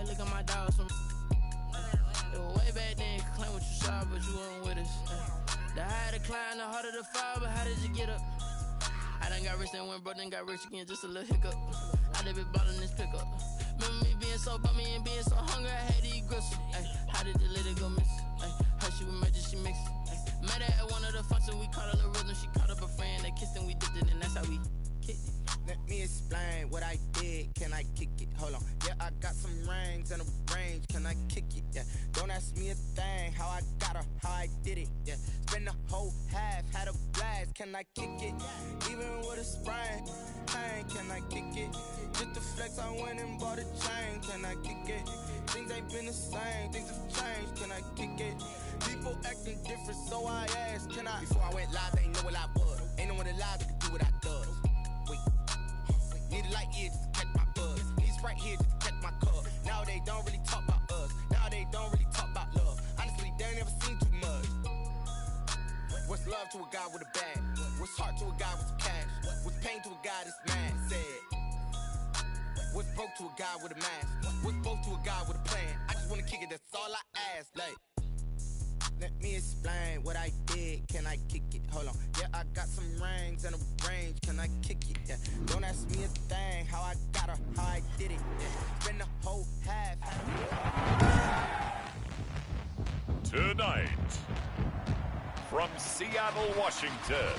look at my dog. Some it was way back then. Claim what you saw, but you wasn't with us. The higher the climb, the harder the fall. But how did you get up? I done got rich and went broke, then got rich again. Just a little hiccup. I done been ballin' this pickup. Remember me being so bummy and being so hungry, I had to eat gristle. How did the lady go miss? Her she was magic, she mixed. Met her at one of the functions, we caught a little rhythm. She caught up a friend, they kissed and we dipped it, and that's how we kicked it. Let me explain what I did. Can I kick it? Hold on. Yeah, I got some rings and a range. Can I kick it? Yeah. Don't ask me a thing. How I got her, how I did it. Yeah. Spend the whole half, had a blast. Can I kick it? Even with a sprain. Pain, can I kick it? Just the flex, I went and bought a chain. Can I kick it? Things ain't been the same. Things have changed. Can I kick it? People acting different, so I asked, can I? Before I went live, they ain't know what I was. Ain't no one alive that could do what I does. Wait. Need a light here just to catch my buzz. Need Sprite here just to catch my cup. Now they don't really talk about us. Now they don't really talk about love. Honestly, they ain't never seen too much. What's love to a guy with a bag? What's heart to a guy with some cash? What's pain to a guy that's mad? Said. What's broke to a guy with a mask? What's both to a guy with a plan? I just wanna kick it, that's all I ask. Like, let me explain what I did. Can I kick it? Hold on. Yeah, I got some rings and a range. Can I kick it? Yeah. Don't ask me a thing. How I got her, how I did it. Yeah. Spend the whole half. Tonight, from Seattle, Washington,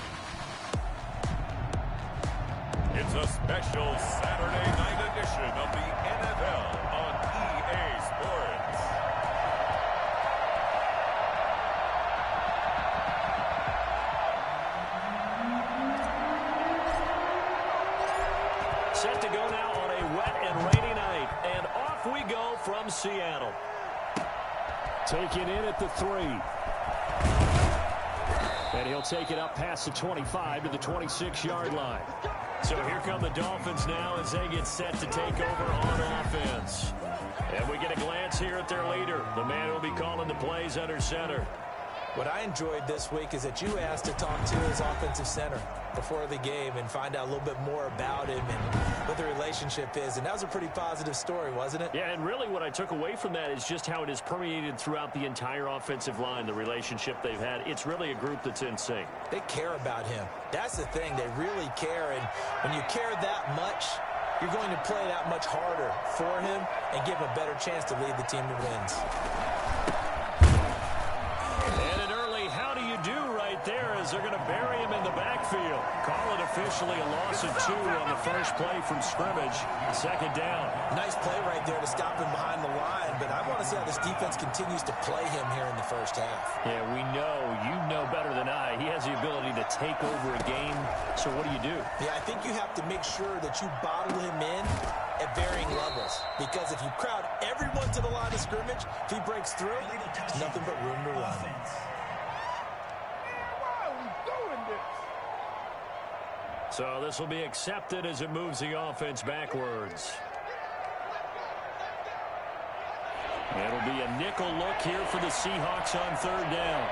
it's a special Saturday night edition of the NFL on EA Sports. Set to go now on a wet and rainy night. And off we go from Seattle. Taken in at the 3. And he'll take it up past the 25 to the 26-yard line. So here come the Dolphins now as they get set to take over on offense. And we get a glance here at their leader, the man who will be calling the plays under center. What I enjoyed this week is that you asked to talk to his offensive center before the game and find out a little bit more about him and what the relationship is. And that was a pretty positive story, wasn't it? Yeah, and really what I took away from that is just how it is permeated throughout the entire offensive line, the relationship they've had. It's really a group that's in sync. They care about him. That's the thing. They really care. And when you care that much, you're going to play that much harder for him and give him a better chance to lead the team to wins. And an early how do you do right there as they're going to bury him in the backfield. Call it officially a loss of 2 on the first play from scrimmage. Second down. Nice play right there to stop him behind the line, but I want to see how this defense continues to play him here in the first half. Yeah, we know. You know better than I. He has the ability to take over a game, so what do you do? Yeah, I think you have to make sure that you bottle him in at varying levels, because if you crowd everyone to the line of scrimmage, if he breaks through, there's nothing but room to run. So this will be accepted as it moves the offense backwards. It'll be a nickel look here for the Seahawks on third down.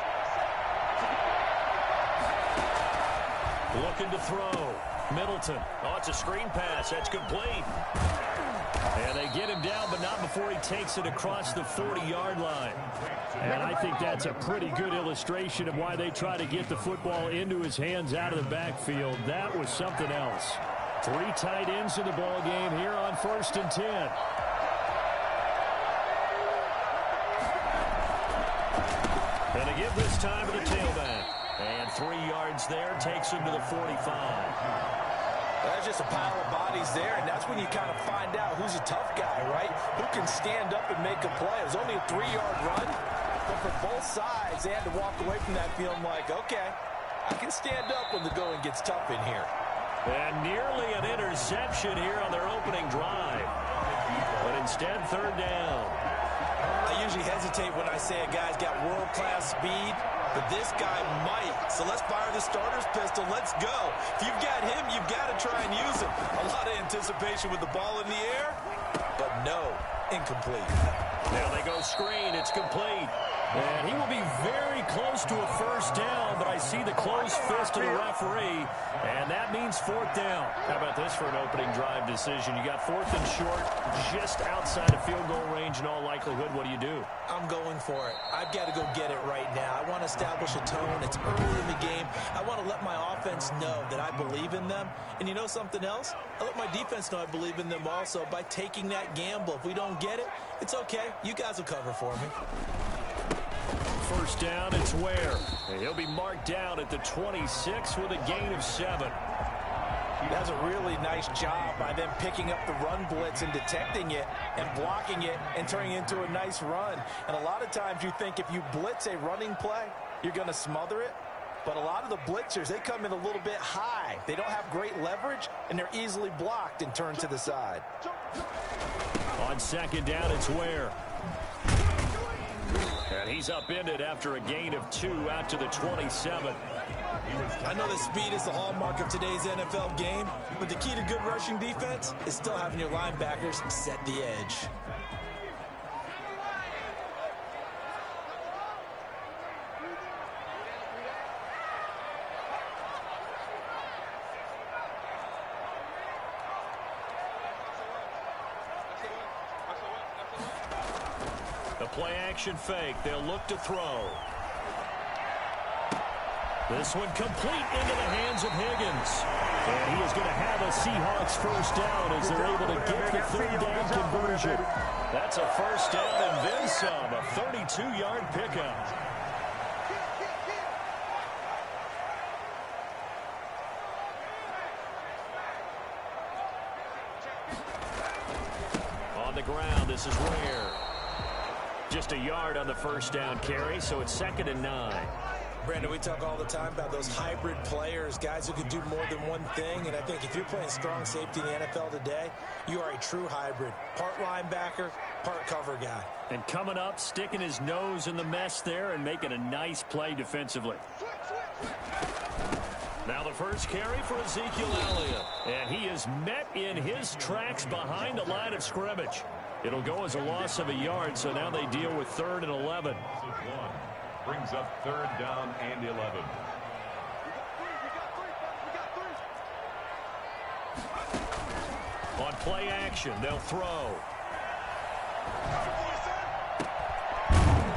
Looking to throw. Middleton. Oh, it's a screen pass. That's complete. And they get him down, but not before he takes it across the 40-yard line. And I think that's a pretty good illustration of why they try to get the football into his hands out of the backfield. That was something else. 3 tight ends in the ball game here on 1st and 10. And a give this time to the tailback. And 3 yards there takes him to the 45. There's just a pile of bodies there, and that's when you kind of find out who's a tough guy, right? Who can stand up and make a play. It was only a 3-yard run, but for both sides, they had to walk away from that feeling like, okay, I can stand up when the going gets tough in here. And nearly an interception here on their opening drive. But instead, third down. I usually hesitate when I say a guy's got world-class speed, but this guy might. So let's fire the starter's pistol. Let's go. If you've got him, you've got to try and use him. A lot of anticipation with the ball in the air, but no. incomplete. Now they go screen. It's complete. And he will be very close to a first down, but I see the closed fist of the referee, and that means fourth down. How about this for an opening drive decision? You got fourth and short, just outside of field goal range in all likelihood. What do you do? I'm going for it. I've got to go get it right now. I want to establish a tone. It's early in the game. I want to let my offense know that I believe in them. And you know something else? I let my defense know I believe in them also by taking that gamble. If we don't get it, it's okay. You guys will cover for me. First down, it's Ware. And he'll be marked down at the 26 with a gain of 7. He does a really nice job by them picking up the run blitz and detecting it and blocking it and turning it into a nice run. And a lot of times you think if you blitz a running play, you're going to smother it. But a lot of the blitzers, they come in a little bit high. They don't have great leverage, and they're easily blocked and turned to the side. On second down, it's Ware. And he's upended after a gain of 2 out to the 27. I know that speed is the hallmark of today's NFL game, but the key to good rushing defense is still having your linebackers set the edge. The play-action fake. They'll look to throw. This one complete into the hands of Higgins. And he is going to have a Seahawks first down as they're able to get the third down conversion. That's a first down and then some. A 32-yard pickup. On the ground, this is Ware. Just a yard on the first down carry, so it's 2nd and 9. Brandon, we talk all the time about those hybrid players, guys who can do more than one thing. And I think if you're playing strong safety in the NFL today, you are a true hybrid. Part linebacker, part cover guy. And coming up, sticking his nose in the mess there and making a nice play defensively. Now the first carry for Ezekiel Elliott. And he is met in his tracks behind the line of scrimmage. It'll go as a loss of a yard, so now they deal with 3rd and 11. Brings up 3rd down and 11. On play action, they'll throw.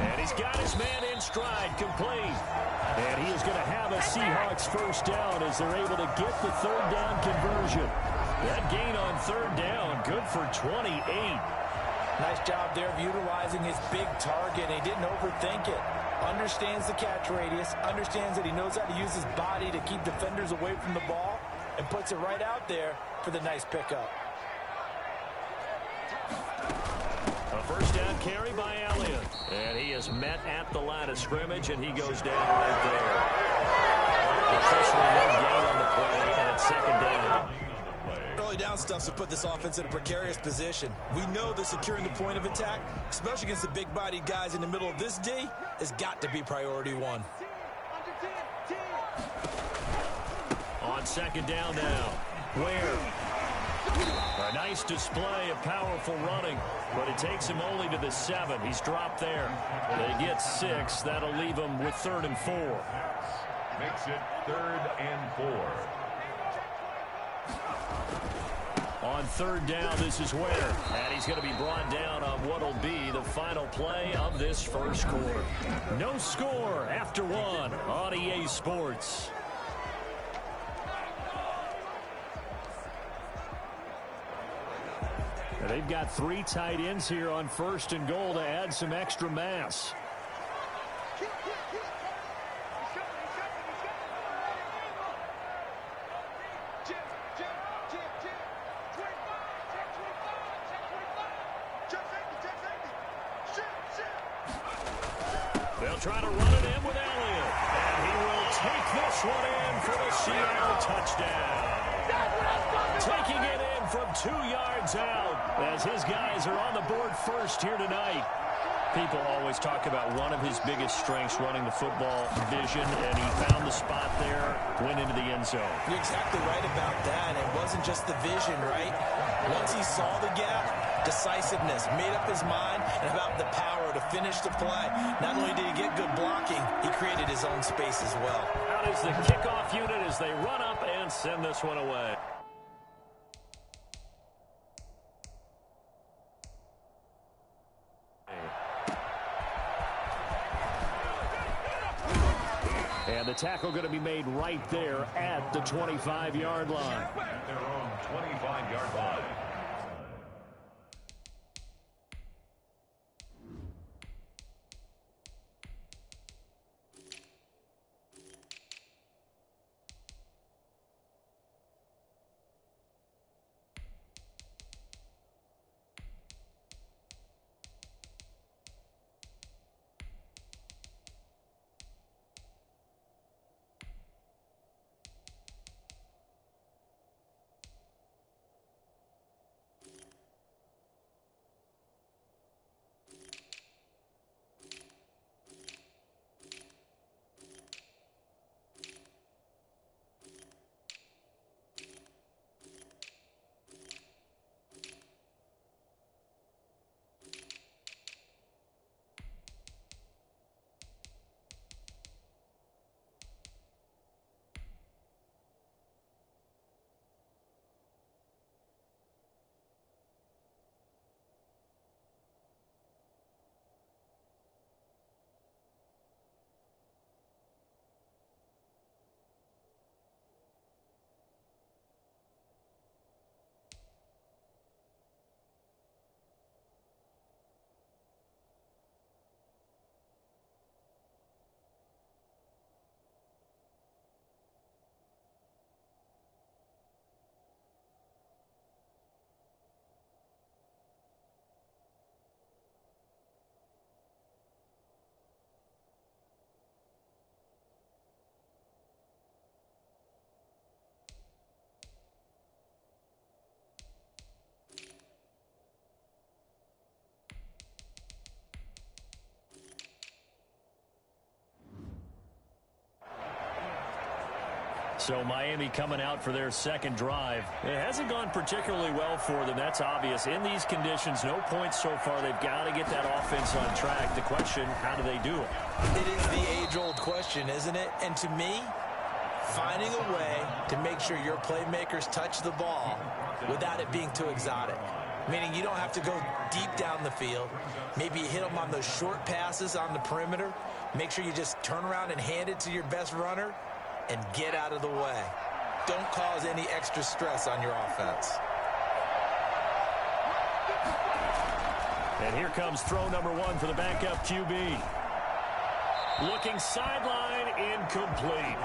And he's got his man in stride, complete. And he is going to have a Seahawks first down as they're able to get the 3rd down conversion. That gain on 3rd down, good for 28. Nice job there of utilizing his big target. He didn't overthink it. Understands the catch radius, understands that he knows how to use his body to keep defenders away from the ball, and puts it right out there for the nice pickup. A first down carry by Elliott. And he is met at the line of scrimmage, and he goes down right there. Officially no gain on the play, and it's 2nd down. Early down stuff to put this offense in a precarious position. We know that securing the point of attack, especially against the big-bodied guys in the middle of this D, has got to be priority 1. On 2nd down now. Ware. A nice display of powerful running, but it takes him only to the 7. He's dropped there. They get 6. That'll leave him with 3rd and 4. Makes it 3rd and 4. On 3rd down, this is Ware. And he's going to be brought down on what will be the final play of this first quarter. No score after 1 on EA Sports. And they've got 3 tight ends here on 1st and goal to add some extra mass. They'll try to run it in with Elliott. And he will take this one in for the Seattle touchdown. Taking it in from 2 yards out as his guys are on the board first here tonight. People always talk about one of his biggest strengths running the football, vision, and he found the spot there, went into the end zone. You're exactly right about that. It wasn't just the vision, right? Once he saw the gap, decisiveness, made up his mind, and about the power to finish the play. Not only did he get good blocking, he created his own space as well. Out is the kickoff unit as they run up and send this one away. And the tackle going to be made right there at the 25-yard line. At their own 25-yard line. So Miami coming out for their second drive. It hasn't gone particularly well for them. That's obvious. In these conditions, no points so far. They've got to get that offense on track. The question, how do they do it? It is the age-old question, isn't it? And to me, finding a way to make sure your playmakers touch the ball without it being too exotic. Meaning you don't have to go deep down the field. Maybe you hit them on those short passes on the perimeter. Make sure you just turn around and hand it to your best runner and get out of the way. Don't cause any extra stress on your offense. And here comes throw number one for the backup QB. Looking sideline, incomplete.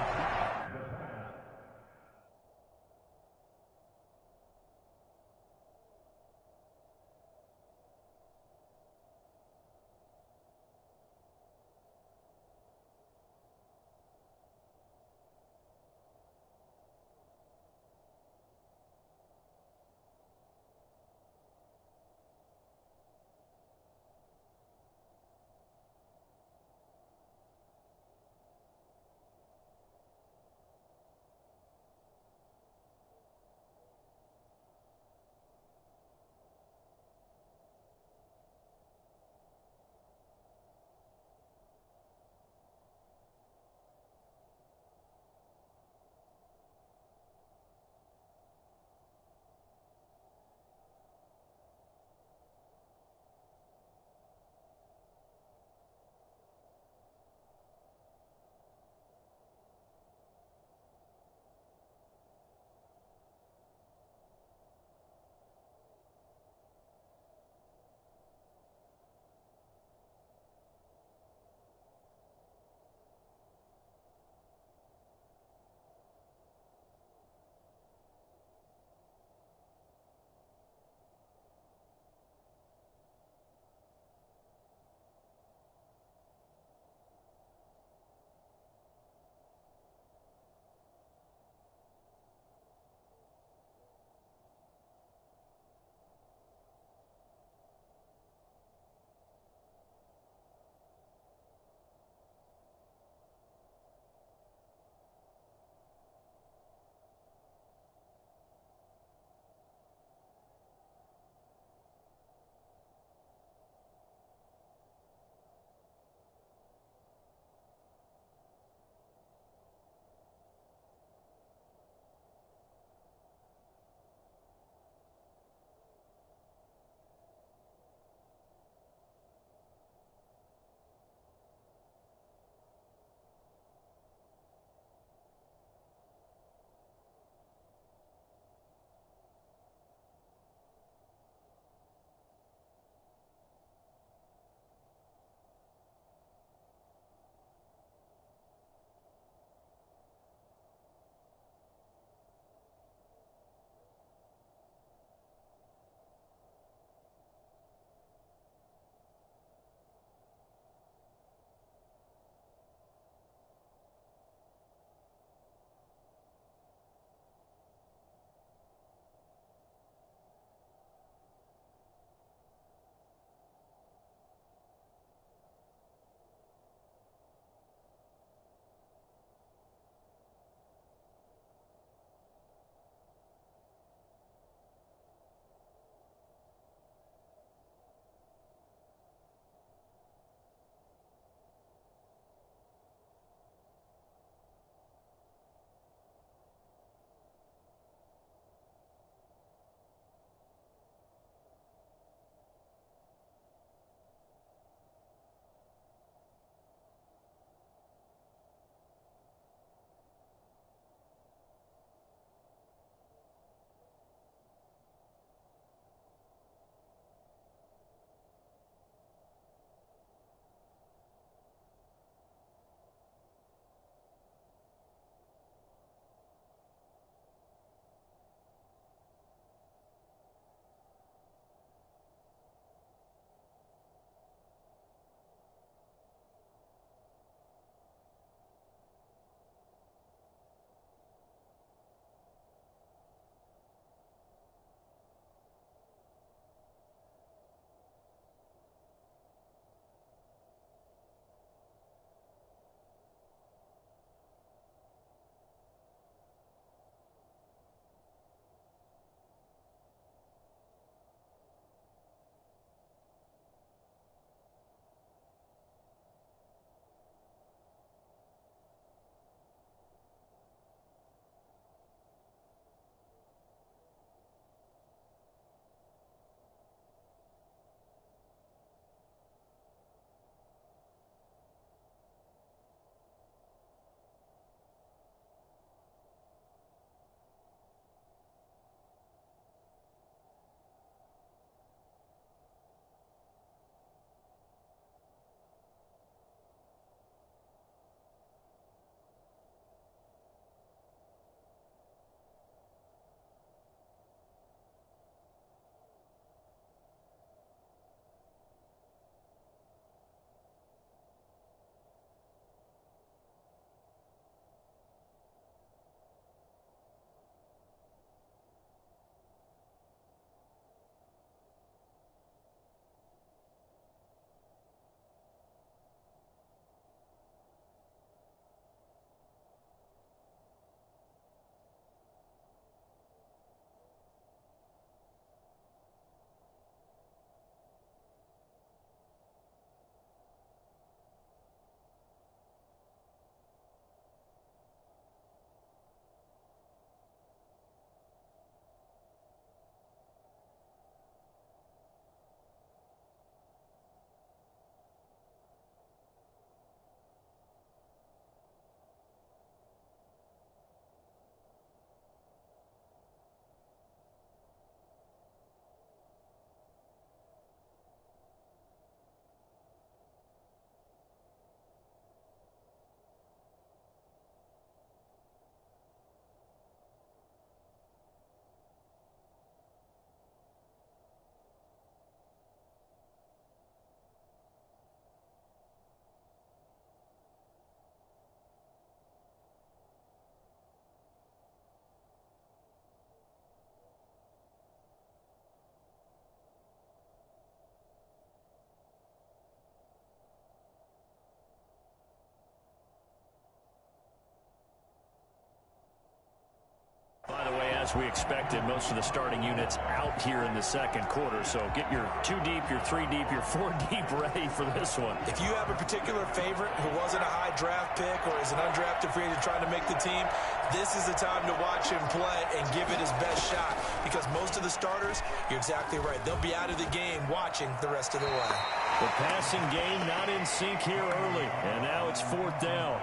as we expected, most of the starting units out here in the second quarter. So get your 2 deep, your 3 deep, your 4 deep ready for this one. If you have a particular favorite who wasn't a high draft pick or is an undrafted free agent trying to make the team, this is the time to watch him play and give it his best shot, because most of the starters, you're exactly right, they'll be out of the game watching the rest of the way. The passing game not in sync here early, and now it's 4th down.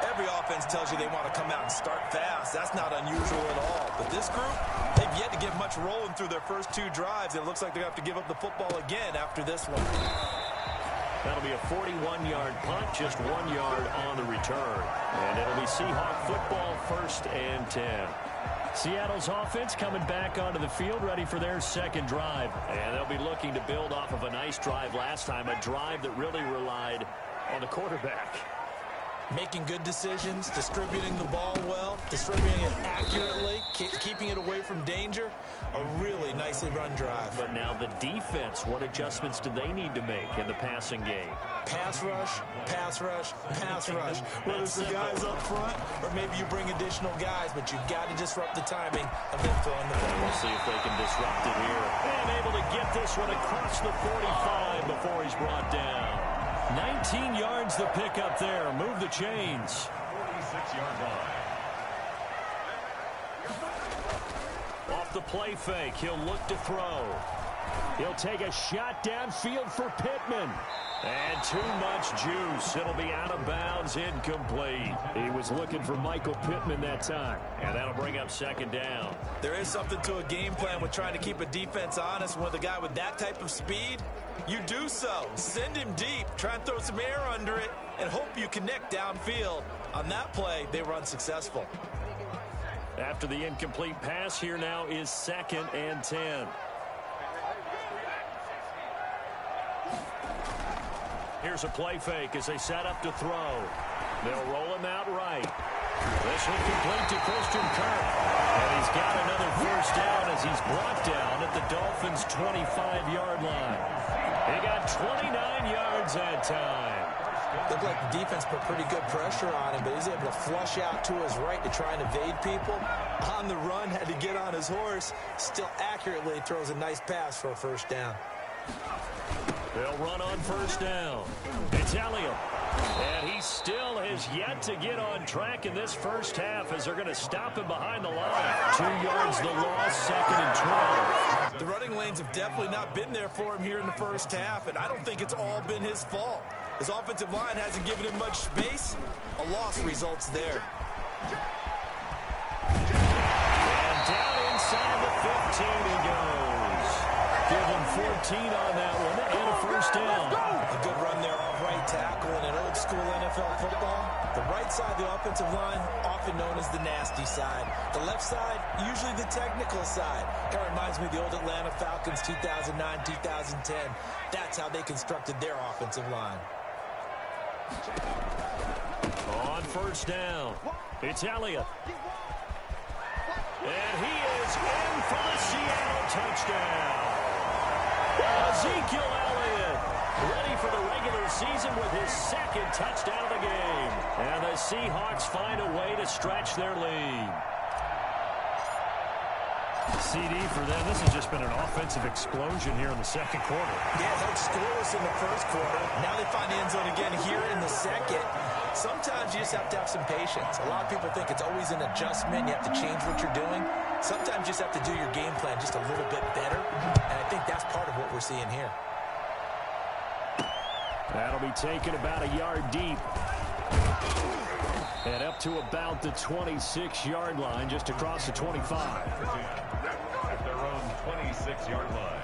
Every offense tells you they want to come out and start fast. That's not unusual at all. But this group, they've yet to get much rolling through their first 2 drives. It looks like they have to give up the football again after this one. That'll be a 41-yard punt, just 1 yard on the return. And it'll be Seahawk football, 1st and 10. Seattle's offense coming back onto the field, ready for their second drive. And they'll be looking to build off of a nice drive last time, a drive that really relied on the quarterback. Making good decisions, distributing the ball well, distributing it accurately, keeping it away from danger. A really nicely run drive. But now the defense, what adjustments do they need to make in the passing game? Pass rush, pass rush, pass rush. Whether it's the guys up front or maybe you bring additional guys, but you've got to disrupt the timing of them throwing the ball. We'll see if they can disrupt it here. And able to get this one across the 45 before he's brought down. 19 yards the pick up there. Move the chains. 46-yard line. Off the play fake, he'll look to throw. He'll take a shot downfield for Pittman. And too much juice. It'll be out of bounds, incomplete. He was looking for Michael Pittman that time. And that'll bring up 2nd down. There is something to a game plan with trying to keep a defense honest. With a guy with that type of speed, you do so. Send him deep. Try and throw some air under it and hope you connect downfield. On that play, they were unsuccessful. After the incomplete pass, here now is 2nd and 10. Here's a play fake as they set up to throw. They'll roll him out right. This will complete to Christian Kirk. And he's got another 1st down as he's brought down at the Dolphins' 25-yard line. He got 29 yards that time. Looked like the defense put pretty good pressure on him, but he's able to flush out to his right to try and evade people. On the run, had to get on his horse. Still accurately throws a nice pass for a 1st down. They'll run on 1st down. It's Elliott. And he still has yet to get on track in this first half as they're going to stop him behind the line. 2 yards the loss, 2nd and 12. The running lanes have definitely not been there for him here in the first half, and I don't think it's all been his fault. His offensive line hasn't given him much space. A loss results there. And down inside the 15 he goes. Give him 14 on that one and a 1st down. A good run there off right tackle in an old school NFL football. The right side of the offensive line, often known as the nasty side. The left side, usually the technical side. Kind of reminds me of the old Atlanta Falcons 2009, 2010. That's how they constructed their offensive line. On 1st down, it's Elliott. And he is in for the Seattle touchdown. Ezekiel Elliott ready for the regular season with his 2nd touchdown of the game. And the Seahawks find a way to stretch their lead. CD for them. This has just been an offensive explosion here in the second quarter. Yeah, held scoreless in the first quarter. Now they find the end zone again here in the second. Sometimes you just have to have some patience. A lot of people think it's always an adjustment. You have to change what you're doing. Sometimes you just have to do your game plan just a little bit better. And I think that's part of what we're seeing here. That'll be taken about a yard deep. And up to about the 26-yard line, just across the 25. At their own 26-yard line.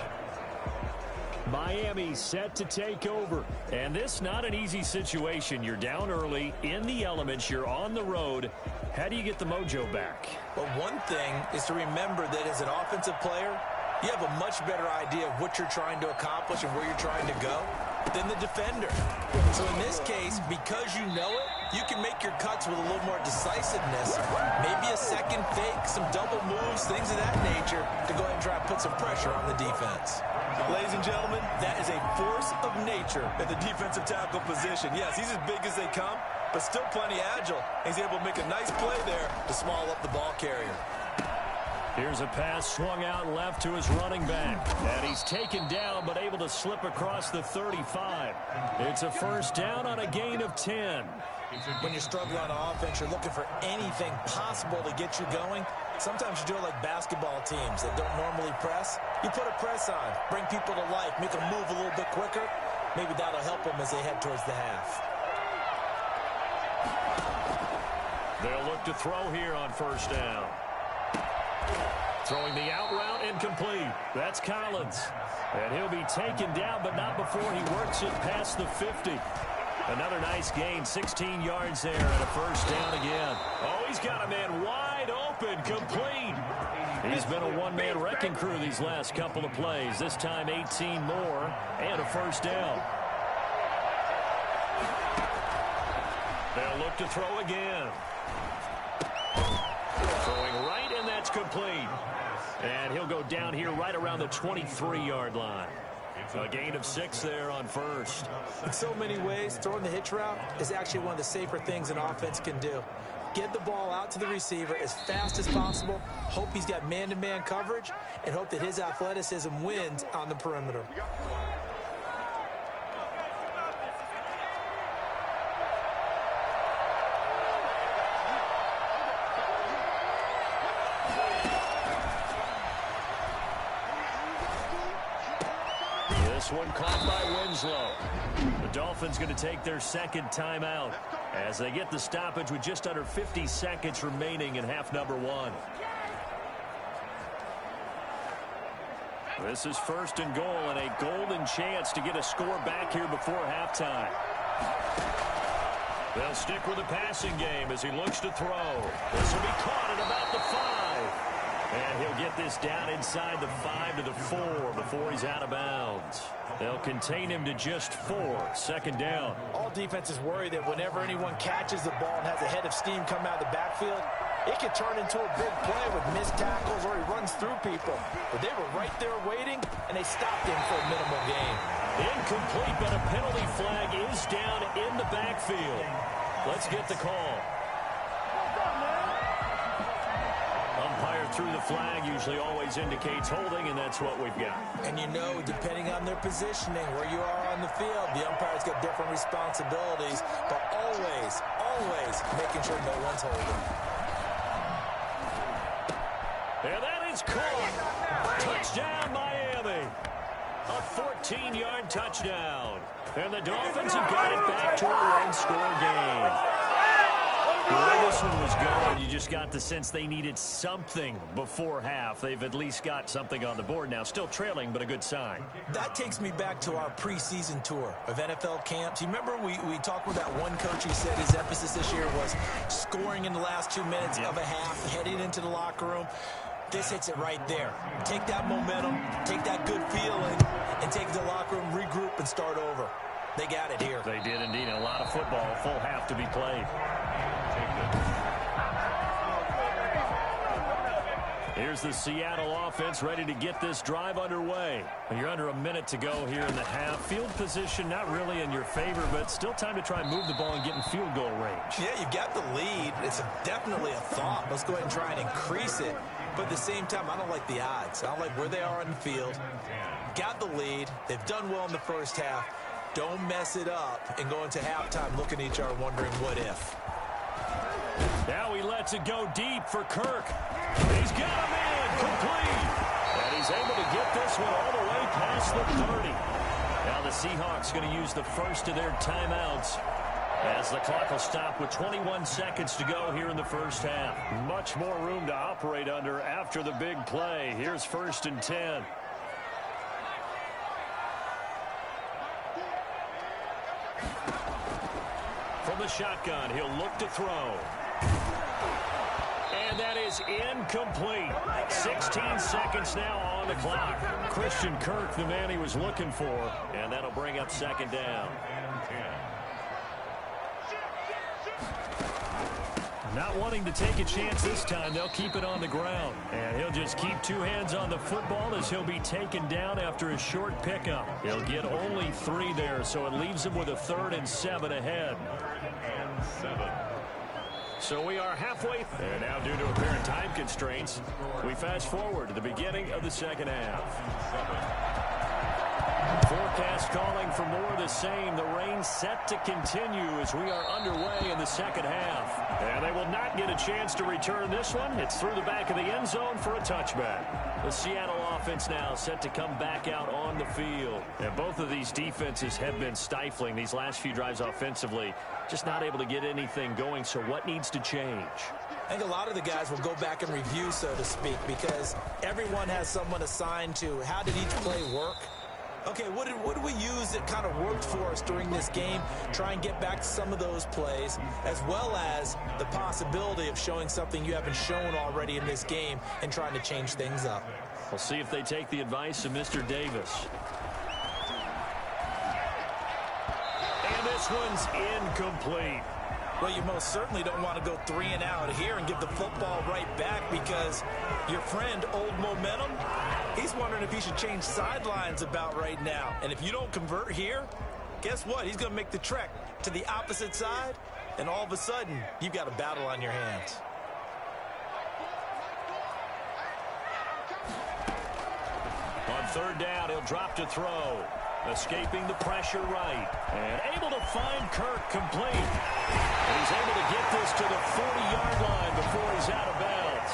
Miami set to take over. And this not an easy situation. You're down early, in the elements, you're on the road. How do you get the mojo back? Well, one thing is to remember that as an offensive player, you have a much better idea of what you're trying to accomplish and where you're trying to go than the defender. So in this case, because you know it, you can make your cuts with a little more decisiveness. Maybe a second fake, some double moves, things of that nature to go ahead and try and put some pressure on the defense. Ladies and gentlemen, that is a force of nature at the defensive tackle position. Yes, he's as big as they come, but still plenty agile. He's able to make a nice play there to small up the ball carrier. Here's a pass swung out left to his running back. And he's taken down but able to slip across the 35. It's a first down on a gain of 10. When you're struggling on offense, you're looking for anything possible to get you going. Sometimes you do it like basketball teams that don't normally press. You put a press on, bring people to life, make them move a little bit quicker. Maybe that'll help them as they head towards the half. They'll look to throw here on first down. Throwing the out route incomplete. That's Collins. And he'll be taken down, but not before he works it past the 50. Another nice gain, 16 yards there, and a first down again. Oh, he's got a man wide open, complete. He's been a one-man wrecking crew these last couple of plays. This time 18 more and a first down. They'll look to throw again. Throwing right, and that's complete. And he'll go down here right around the 23-yard line. A gain of 6 there on first. In so many ways, throwing the hitch route is actually one of the safer things an offense can do. Get the ball out to the receiver as fast as possible, hope he's got man-to-man coverage, and hope that his athleticism wins on the perimeter. This one caught by Winslow. The Dolphins going to take their second timeout as they get the stoppage with just under 50 seconds remaining in half number 1. This is first and goal and a golden chance to get a score back here before halftime. They'll stick with the passing game as he looks to throw. This will be caught at about the 5. And he'll get this down inside the 5 to the 4 before he's out of bounds. They'll contain him to just 4. Second down. All defenses worry that whenever anyone catches the ball and has a head of steam come out of the backfield, it can turn into a big play with missed tackles or he runs through people. But they were right there waiting, and they stopped him for a minimal gain. Incomplete, but a penalty flag is down in the backfield. Let's get the call. Umpire through the flag usually always indicates holding, and that's what we've got. And you know, depending on their positioning, where you are on the field, the umpire's got different responsibilities, but always making sure no one's holding. And that is caught. Touchdown, Miami. A 14-yard touchdown. And the Dolphins have got it back to a one-score game. The way this one was going, you just got the sense they needed something before half. They've at least got something on the board now. Still trailing, but a good sign. That takes me back to our preseason tour of NFL camps. You remember we talked with that one coach who said his emphasis this year was scoring in the last 2 minutes of a half, heading into the locker room. This hits it right there. Take that momentum, take that good feeling, and take it to the locker room, regroup, and start over. They got it here. They did indeed. A lot of football, full half to be played. Here's the Seattle offense ready to get this drive underway. You're under a minute to go here in the half. Field position not really in your favor, but still time to try and move the ball and get in field goal range. Yeah, you've got the lead. It's definitely a thought. Let's go ahead and try and increase it. But at the same time, I don't like the odds. I don't like where they are on the field. Got the lead. They've done well in the first half. Don't mess it up and go into halftime looking at each other wondering what if. Now he lets it go deep for Kirk. He's got a man complete. And he's able to get this one all the way past the 30. Now the Seahawks going to use the first of their timeouts as the clock will stop with 21 seconds to go here in the first half. Much more room to operate under after the big play. Here's first and 10. From the shotgun, he'll look to throw. And that is incomplete. 16 seconds now on the clock. Christian Kirk, the man he was looking for. And that'll bring up second down. Not wanting to take a chance this time, they'll keep it on the ground. And he'll just keep 2 hands on the football as he'll be taken down after a short pickup. He'll get only 3 there, so it leaves him with a 3rd and 7 ahead. So we are halfway. And now due to apparent time constraints, we fast forward to the beginning of the second half. Forecast calling for more of the same. The rain set to continue as we are underway in the second half. And they will not get a chance to return this one. It's through the back of the end zone for a touchback. The Seattle offense now set to come back out on the field. And both of these defenses have been stifling these last few drives offensively. Just not able to get anything going. So what needs to change? I think a lot of the guys will go back and review, so to speak, because everyone has someone assigned to how did each play work. Okay, what did we use that kind of worked for us during this game? Try and get back to some of those plays, as well as the possibility of showing something you haven't shown already in this game and trying to change things up. We'll see if they take the advice of Mr. Davis. And this one's incomplete. Well, you most certainly don't want to go 3 and out here and give the football right back, because your friend, Old Momentum, he's wondering if he should change sidelines about right now. And if you don't convert here, guess what? He's going to make the trek to the opposite side, and all of a sudden, you've got a battle on your hands. On third down, he'll drop to throw. Escaping the pressure right. And able to find Kirk complete. And he's able to get this to the 40-yard line before he's out of bounds.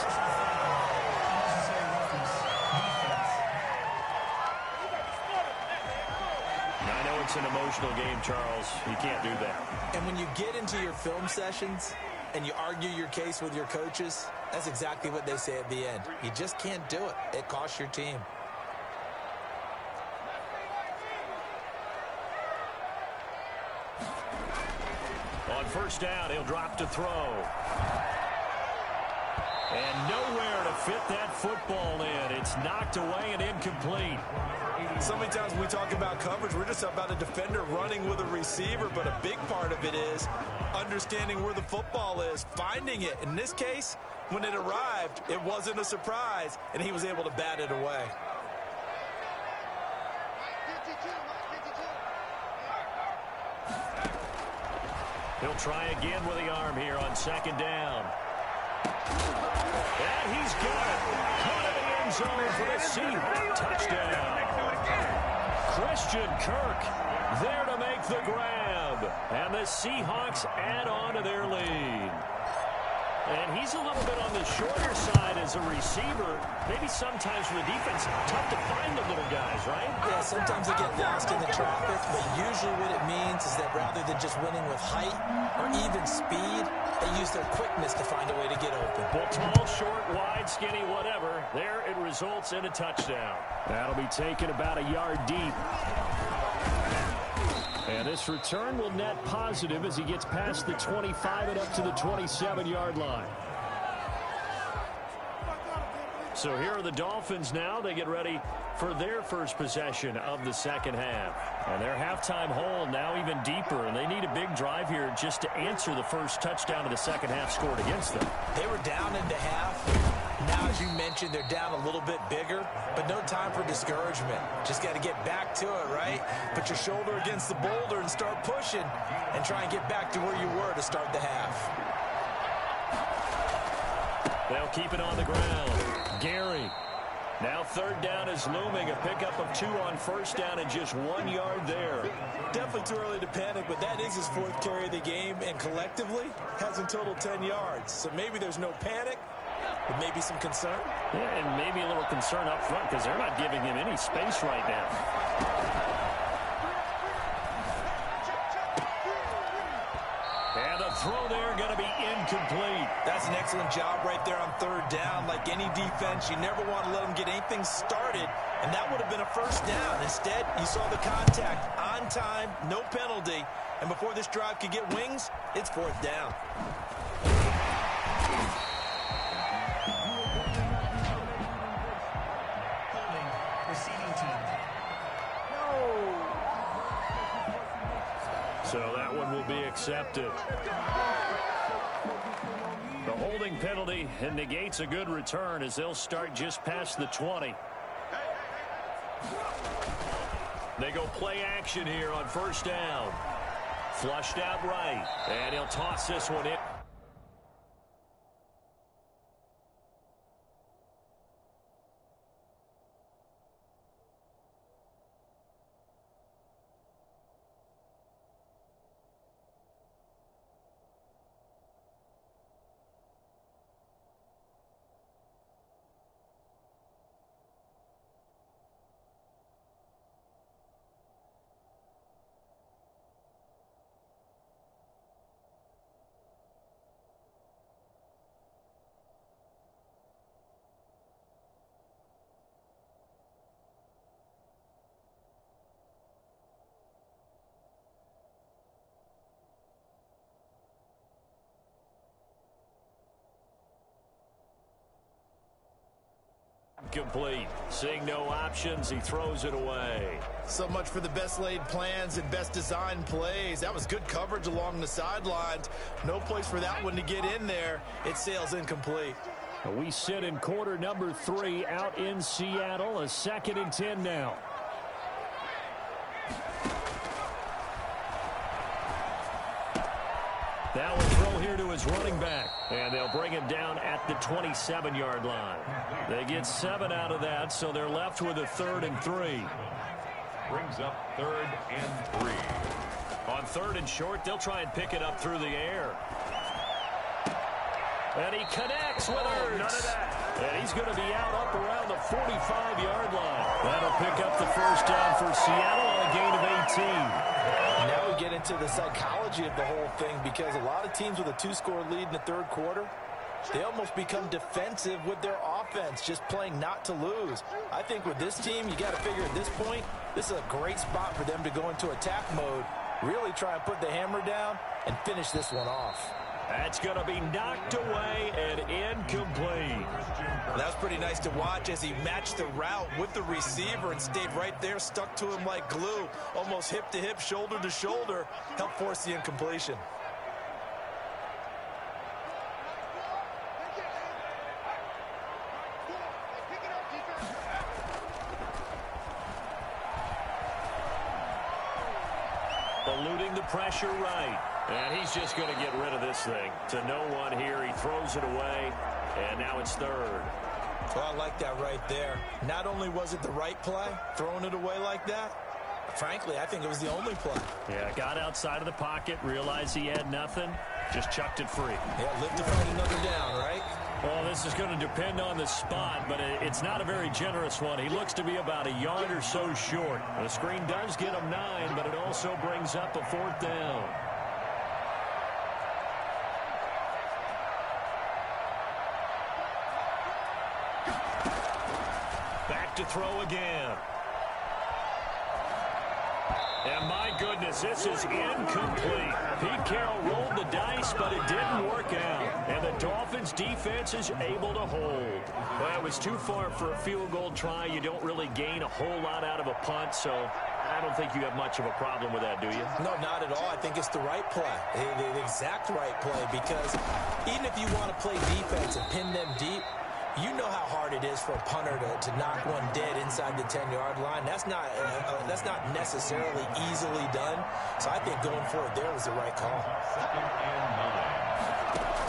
I know it's an emotional game, Charles. You can't do that. And when you get into your film sessions and you argue your case with your coaches, that's exactly what they say at the end. You just can't do it. It costs your team. On first down, he'll drop to throw. And nowhere to fit that football in. It's knocked away and incomplete. So many times when we talk about coverage, we're just about a defender running with a receiver, but a big part of it is understanding where the football is, finding it. In this case, when it arrived, it wasn't a surprise, and he was able to bat it away. He'll try again with the arm here on second down. And he's got it. Caught in the end zone for the Seahawks touchdown. Christian Kirk there to make the grab. And the Seahawks add on to their lead. And he's a little bit on the shorter side as a receiver. Maybe sometimes for the defense, tough to find the little guys, right? Yeah, sometimes they get lost in the traffic, but usually what it means is that rather than just winning with height or even speed, they use their quickness to find a way to get open. Well, tall, short, wide, skinny, whatever. There it results in a touchdown. That'll be taken about a yard deep. And this return will net positive as he gets past the 25 and up to the 27-yard line. So here are the Dolphins now. They get ready for their first possession of the second half. And their halftime hole now even deeper, and they need a big drive here just to answer the first touchdown of the second half scored against them. They were down into half. Now, as you mentioned, they're down a little bit bigger, but no time for discouragement. Just got to get back to it, right? Put your shoulder against the boulder and start pushing and try and get back to where you were to start the half. They'll keep it on the ground. Gary. Now third down is looming. A pickup of 2 on first down and just 1 yard there. Definitely too early to panic, but that is his 4th carry of the game, and collectively has in total 10 yards. So maybe there's no panic, but maybe some concern. Yeah, and maybe a little concern up front because they're not giving him any space right now. And the throw there going to be incomplete. That's an excellent job right there on third down. Like any defense, you never want to let them get anything started, and that would have been a first down. Instead, you saw the contact on time, no penalty, and before this drive could get wings, it's 4th down. So that one will be accepted. The holding penalty and negates a good return as they'll start just past the 20. They go play action here on first down. Flushed out right. And he'll toss this one in. incomplete. Seeing no options, he throws it away. So much for the best laid plans and best designed plays. That was good coverage along the sidelines. No place for that one to get in there. It sails incomplete. We sit in quarter number 3 out in Seattle. A 2nd and 10 now. That will throw here to his running back. And they'll bring him down at the 27-yard line. They get 7 out of that, so they're left with a 3rd and 3. Brings up 3rd and 3. On 3rd and short, they'll try and pick it up through the air. And he connects with Ertz. None of that. And he's going to be out up around the 45-yard line. That'll pick up the first down for Seattle on a gain of 18. Now we get into the psychology of the whole thing, because a lot of teams with a 2-score lead in the 3rd quarter, they almost become defensive with their offense, just playing not to lose. I think with this team, you got to figure at this point, this is a great spot for them to go into attack mode, really try and put the hammer down and finish this one off. That's going to be knocked away and incomplete. That's pretty nice to watch as he matched the route with the receiver and stayed right there, stuck to him like glue, almost hip to hip, shoulder to shoulder, helped force the incompletion. Eluding the pressure right. And he's just going to get rid of this thing. To no one here. He throws it away. And now it's 3rd. Well, I like that right there. Not only was it the right play, throwing it away like that, frankly, I think it was the only play. Yeah, got outside of the pocket, realized he had nothing, just chucked it free. Yeah, live to find another down, right? Well, this is going to depend on the spot, but it's not a very generous one. He looks to be about a yard or so short. The screen does get him 9, but it also brings up a 4th down. Back to throw again. And my goodness, this is incomplete. Pete Carroll rolled the dice, but it didn't work out. And the Dolphins defense is able to hold. Well, it was too far for a field goal try. You don't really gain a whole lot out of a punt, so I don't think you have much of a problem with that, do you? No, not at all. I think it's the right play, the exact right play, because even if you want to play defense and pin them deep, you know how hard it is for a punter to knock one dead inside the 10-yard line. That's not necessarily easily done. So I think going forward there was the right call.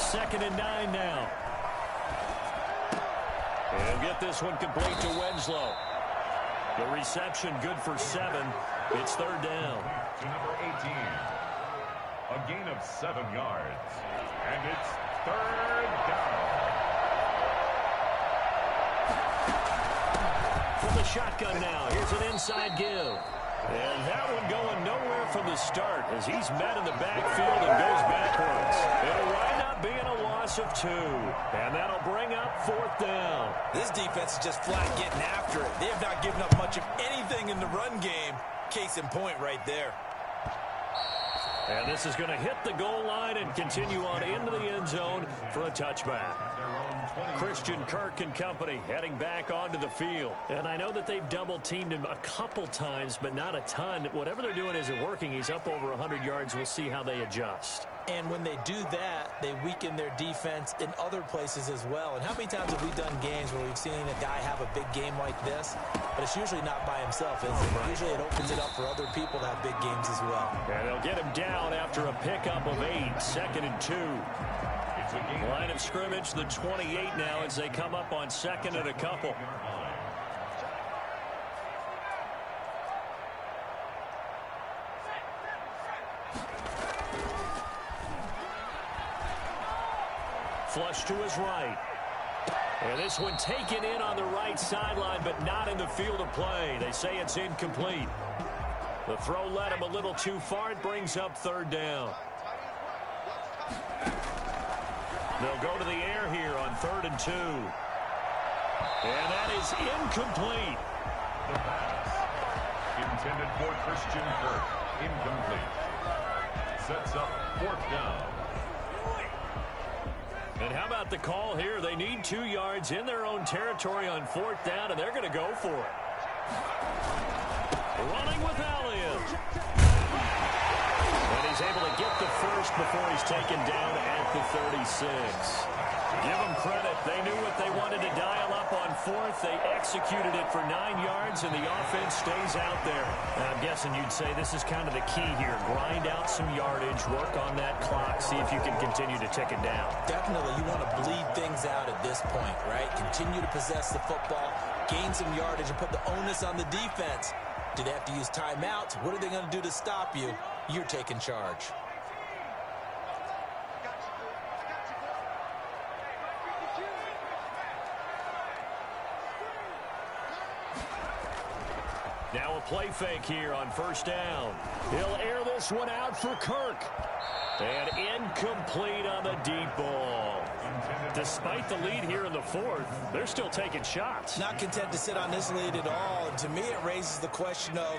2nd and 9 now. And get this one complete to Winslow. The reception good for 7. It's 3rd down. To number 18. A gain of 7 yards. And it's 3rd down. From the shotgun now, here's an inside give. And that one going nowhere from the start as he's met in the backfield and goes backwards. It'll wind up being a loss of 2. And that'll bring up 4th down. This defense is just flat getting after it. They have not given up much of anything in the run game. Case in point right there. And this is going to hit the goal line and continue on into the end zone for a touchback. Christian Kirk and company heading back onto the field. And I know that they've double-teamed him a couple times, but not a ton. Whatever they're doing isn't working. He's up over 100 yards. We'll see how they adjust. And when they do that, they weaken their defense in other places as well. And how many times have we done games where we've seen a guy have a big game like this? But it's usually not by himself, is it? Usually it opens it up for other people to have big games as well. And they'll get him down after a pickup of 8. 2nd and 2. Line of scrimmage, the 28 now as they come up on 2nd and a couple. Flush to his right. And this one taken in on the right sideline, but not in the field of play. They say it's incomplete. The throw led him a little too far. It brings up 3rd down. They'll go to the air here on 3rd and 2. And that is incomplete. The pass intended for Christian Kirk. Incomplete. Sets up 4th down. And how about the call here? They need 2 yards in their own territory on 4th down, and they're going to go for it. Running with Elliott. And he's able to get the first before he's taken down at the 36. Give them credit. They knew what they wanted to dial up on 4th. They executed it for 9 yards, and the offense stays out there. And I'm guessing you'd say this is kind of the key here. Grind out some yardage, work on that clock, see if you can continue to tick it down. Definitely, you want to bleed things out at this point, right? Continue to possess the football, gain some yardage, and put the onus on the defense. Do they have to use timeouts? What are they going to do to stop you? You're taking charge. Now a play fake here on 1st down. He'll air this one out for Kirk. And incomplete on the deep ball. Despite the lead here in the 4th, they're still taking shots. Not content to sit on this lead at all. And to me, it raises the question of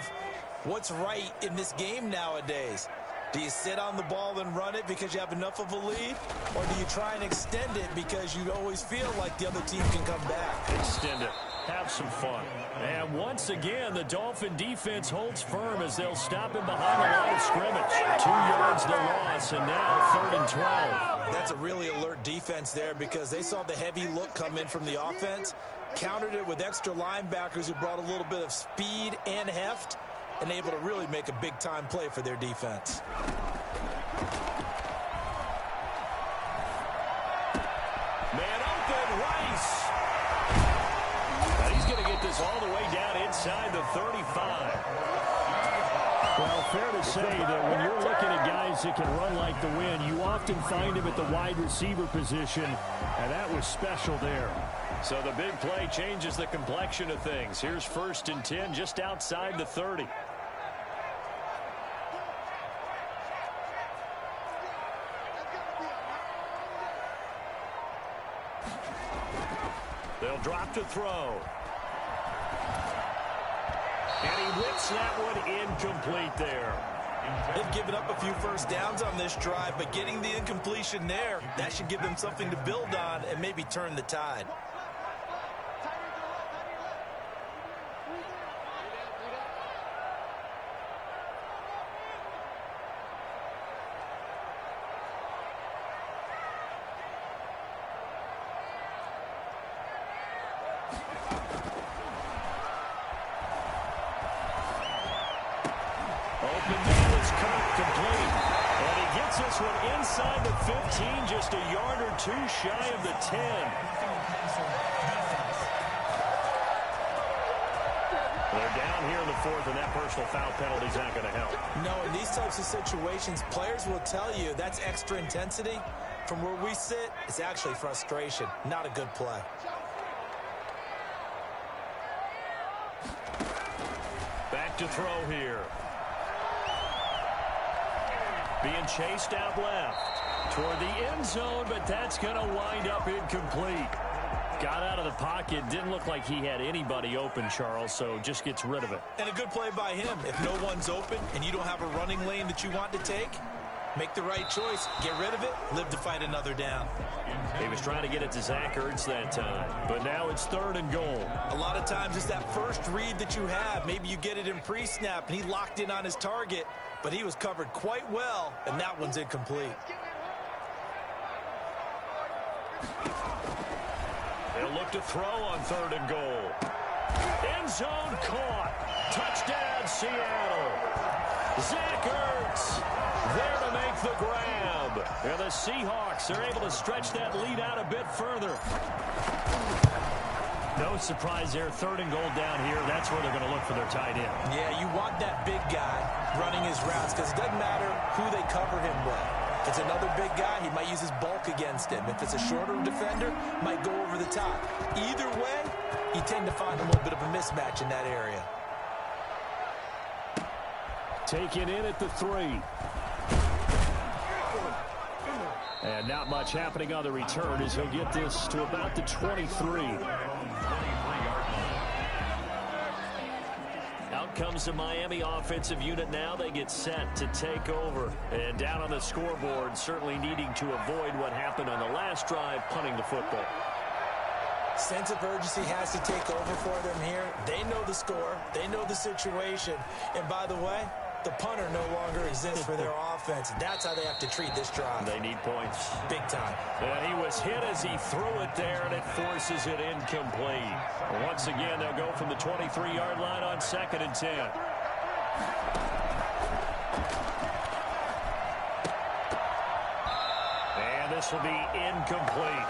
what's right in this game nowadays. Do you sit on the ball and run it because you have enough of a lead? Or do you try and extend it because you always feel like the other team can come back? Extend it. Have some fun. And once again, the Dolphin defense holds firm as they'll stop him behind the line of scrimmage. 2 yards the loss, and now 3rd and 12. That's a really alert defense there because they saw the heavy look come in from the offense, countered it with extra linebackers who brought a little bit of speed and heft, and able to really make a big-time play for their defense. Man open, Rice. And he's going to get this all the way down inside the 35. Well, fair to say that when you're looking at guys that can run like the wind, you often find him at the wide receiver position, and that was special there. So the big play changes the complexion of things. Here's 1st and 10 just outside the 30. They'll drop to throw. And he whips that one incomplete there. They've given up a few 1st downs on this drive, but getting the incompletion there, that should give them something to build on and maybe turn the tide. Inside the 15, just a yard or 2 shy of the 10. They're down here in the 4th, and that personal foul penalty is not going to help. No, in these types of situations, players will tell you that's extra intensity. From where we sit, it's actually frustration, not a good play. Back to throw here. Being chased out left toward the end zone, but that's going to wind up incomplete. Got out of the pocket. Didn't look like he had anybody open, Charles, so just gets rid of it. And a good play by him. If no one's open and you don't have a running lane that you want to take, make the right choice. Get rid of it. Live to fight another down. He was trying to get it to Zach Ertz that time, but now it's 3rd and goal. A lot of times it's that first read that you have. Maybe you get it in pre-snap, and he locked in on his target, but he was covered quite well, and that one's incomplete. They'll look to throw on 3rd and goal. End zone caught. Touchdown, Seattle. Zach Ertz there to make the grab. And the Seahawks are able to stretch that lead out a bit further. No surprise there, 3rd and goal down here. That's where they're going to look for their tight end. Yeah, you want that big guy running his routes because it doesn't matter who they cover him with. If it's another big guy, he might use his bulk against him. If it's a shorter defender, might go over the top. Either way, you tend to find a little bit of a mismatch in that area. Taken in at the 3. And not much happening on the return as he'll get this to about the 23. Out comes the Miami offensive unit now. They get set to take over. And down on the scoreboard, certainly needing to avoid what happened on the last drive, punting the football. Sense of urgency has to take over for them here. They know the score. They know the situation. And by the way, the punter no longer exists for their offense. That's how they have to treat this drive. They need points. Big time. And he was hit as he threw it there, and it forces it incomplete. Once again, they'll go from the 23-yard line on 2nd and 10. And this will be incomplete.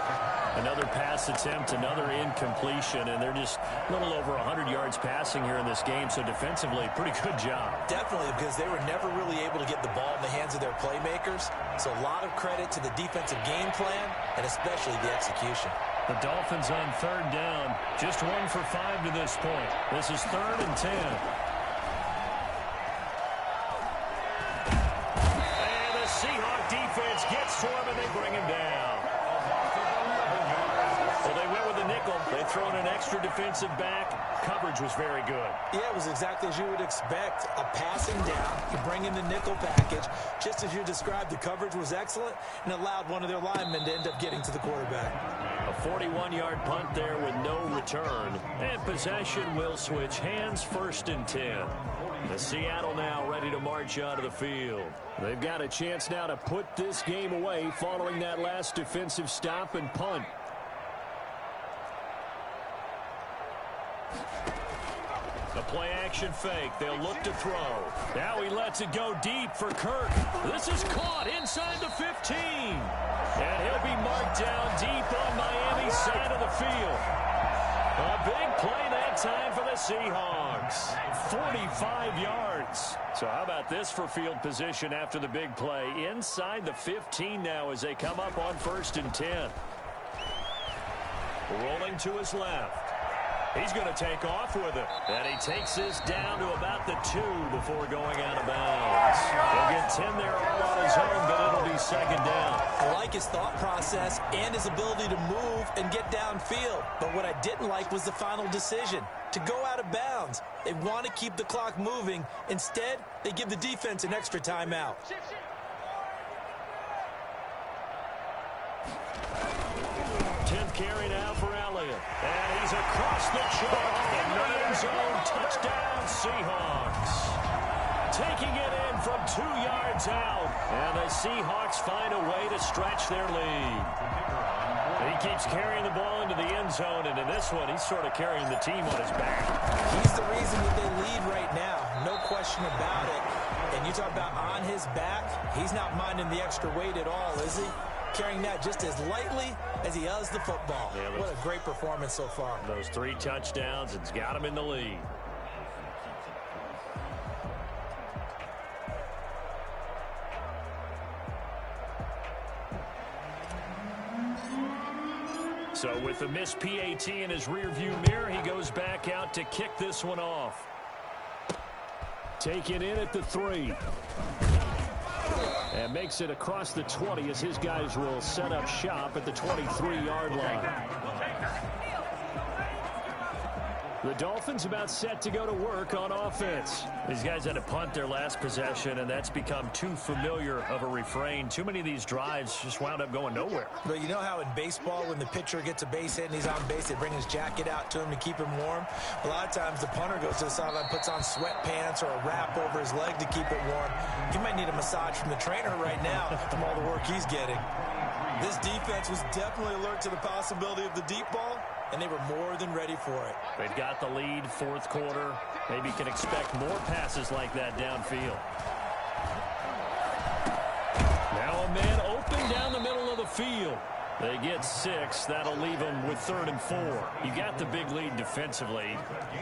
Another pass attempt, another incompletion, and they're just a little over 100 yards passing here in this game, so defensively, pretty good job. Definitely, because they were never really able to get the ball in the hands of their playmakers, so a lot of credit to the defensive game plan, and especially the execution. The Dolphins on 3rd down, just 1 for 5 to this point. This is 3rd and 10. And the Seahawk defense gets to him, and they bring him down. Well, they went with the nickel. They throw in an extra defensive back. Coverage was very good. Yeah, it was exactly as you would expect. A passing down. You bring in the nickel package. Just as you described, the coverage was excellent and allowed one of their linemen to end up getting to the quarterback. A 41-yard punt there with no return. And possession will switch hands, 1st and 10. The Seattle now ready to march out of the field. They've got a chance now to put this game away following that last defensive stop and punt. The play-action fake. They'll look to throw. Now he lets it go deep for Kirk. This is caught inside the 15. And he'll be marked down deep on Miami's side of the field. A big play that time for the Seahawks. 45 yards. So how about this for field position after the big play? Inside the 15 now as they come up on 1st and 10. Rolling to his left. He's going to take off with it. And he takes this down to about the 2 before going out of bounds. He'll get 10 there all on his own, but it'll be 2nd down. I like his thought process and his ability to move and get downfield. But what I didn't like was the final decision, to go out of bounds. They want to keep the clock moving. Instead, they give the defense an extra timeout. Carry now for Elliott. And he's across the chalk in the end zone. Touchdown, Seahawks. Taking it in from 2 yards out. And the Seahawks find a way to stretch their lead. He keeps carrying the ball into the end zone, and in this one, he's sort of carrying the team on his back. He's the reason that they lead right now. No question about it. And you talk about on his back, he's not minding the extra weight at all, is he? Carrying that just as lightly as he does the football. Yeah, what a great performance so far. Those 3 touchdowns, it's got him in the lead. So with the missed PAT in his rearview mirror, he goes back out to kick this one off. Taken in at the 3. And makes it across the 20 as his guys will set up shop at the 23-yard line. The Dolphins about set to go to work on offense. These guys had to punt their last possession, and that's become too familiar of a refrain. Too many of these drives just wound up going nowhere. But you know how in baseball, when the pitcher gets a base hit and he's on base, they bring his jacket out to him to keep him warm? A lot of times the punter goes to the sideline, puts on sweatpants or a wrap over his leg to keep it warm. He might need a massage from the trainer right now from all the work he's getting. This defense was definitely alert to the possibility of the deep ball, and they were more than ready for it. They've got the lead, 4th quarter. Maybe can expect more passes like that downfield. Now a man open down the middle of the field. They get 6. That'll leave them with 3rd and 4. You got the big lead defensively.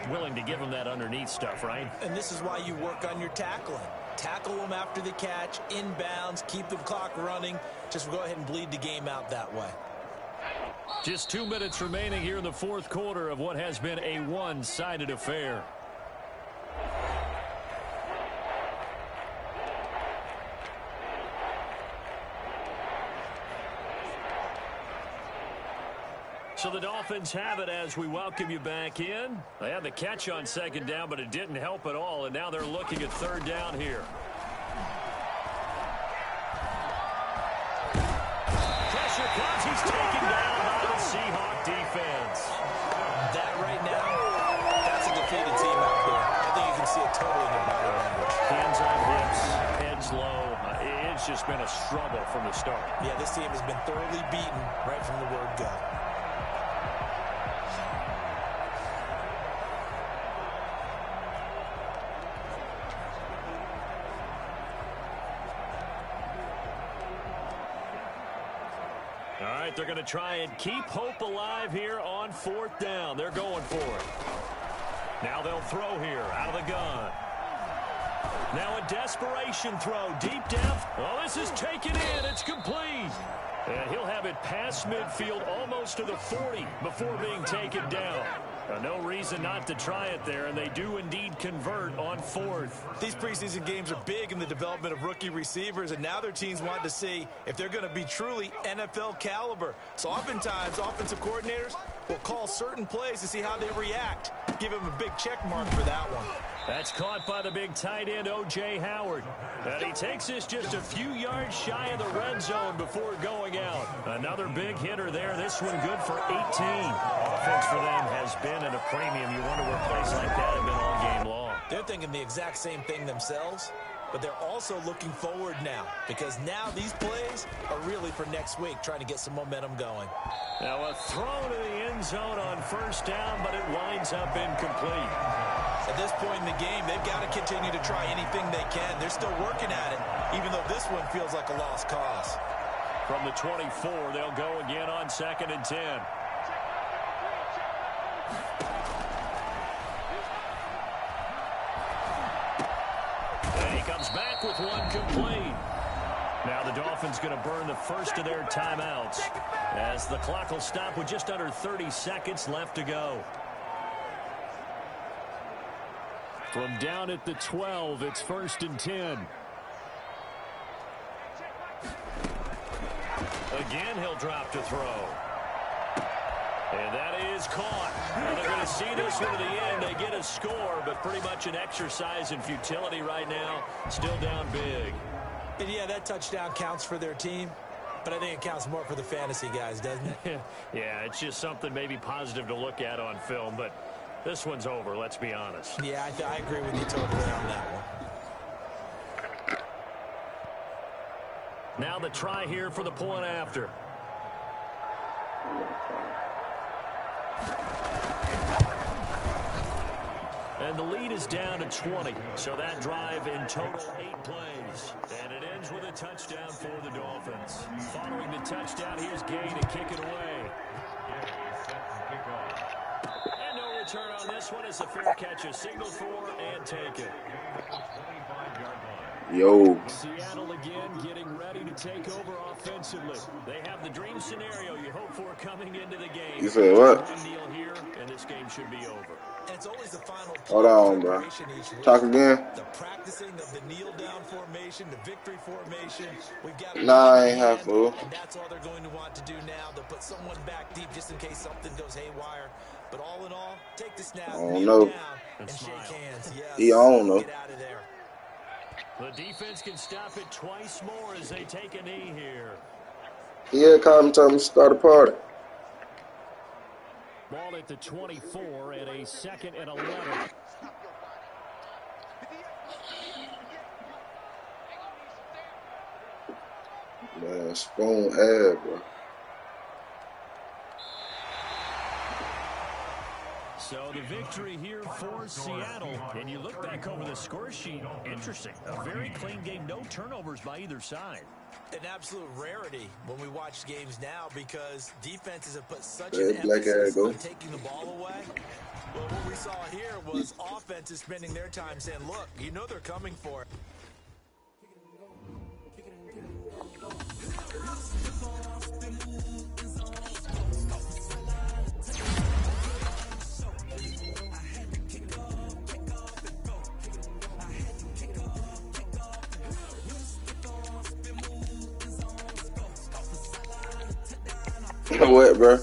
Willing to give them that underneath stuff, right? And this is why you work on your tackling. Tackle them after the catch, inbounds, keep the clock running. Just go ahead and bleed the game out that way. Just 2 minutes remaining here in the 4th quarter of what has been a one-sided affair. So the Dolphins have it as we welcome you back in. They had the catch on second down, but it didn't help at all, and now they're looking at third down here. Pressure comes. He's taken down by the Seahawk defense. That right now, that's a defeated team out there. I think you can see it totally in their body language. Hands on hips, heads low. It's just been a struggle from the start. Yeah, this team has been thoroughly beaten right from the word go. All right, they're going to try and keep hope alive here on fourth down. They're going for it. Now they'll throw here out of the gun. Now a desperation throw deep down. Oh, this is taken in. It's complete. And he'll have it past midfield almost to the 40 before being taken down. No reason not to try it there, and they do indeed convert on fourth. These preseason games are big in the development of rookie receivers, and now their teams want to see if they're going to be truly NFL caliber. So oftentimes, offensive coordinators will call certain plays to see how they react. Give him a big check mark for that one. That's caught by the big tight end, O.J. Howard. And he takes this just a few yards shy of the red zone before going out. Another big hitter there. This one good for 18. Offense for them has been at a premium. You wonder where plays like that have been all game long. They're thinking the exact same thing themselves, but they're also looking forward now because now these plays are really for next week, trying to get some momentum going. Now a throw to the end zone on first down, but it winds up incomplete. At this point in the game, they've got to continue to try anything they can. They're still working at it, even though this one feels like a lost cause. From the 24, they'll go again on 2nd and 10. And he comes back with one complete. Now the Dolphins going to burn the first of their timeouts as the clock will stop with just under 30 seconds left to go. From down at the 12, it's 1st and 10. Again, he'll drop to throw. And that is caught. And they're going to see this one to the end. They get a score, but pretty much an exercise in futility right now. Still down big. And yeah, that touchdown counts for their team, but I think it counts more for the fantasy guys, doesn't it? Yeah, it's just something maybe positive to look at on film, but this one's over, let's be honest. Yeah, I agree with you totally on that one. Now the try here for the point after. And the lead is down to 20. So that drive in total 8 plays. And it ends with a touchdown for the Dolphins. Following the touchdown, here's Gay to kick it away. And no return on this one. It's a fair catch, a signal for, and take it. Yo. Seattle again getting ready to take over offensively. They have the dream scenario you hope for coming into the game. You said what? One deal here, and this game should be over. And it's always the final Hold on, bro. Talk again. The practicing of the kneel down formation, the victory formation. We've got Nah, I ain't have fool. And that's all they're going to want to do now. They'll put someone back deep just in case something goes haywire. But all in all, take the snap, kneel down, and shake hands. Yes, He on though. get out of there. The defense can stop it twice more as they take a knee here. Yeah, call him, tell him to start a party. Ball at the 24 and a 2nd and 11. Man, spoon ass, bro. So the victory here for Seattle. And you look back over the score sheet, interesting. A very clean game, no turnovers by either side. An absolute rarity when we watch games now because defenses have put such Yeah, an black emphasis hair, on taking the ball away. Well, what we saw here was offenses spending their time saying, look, you know they're coming for it. What, bro?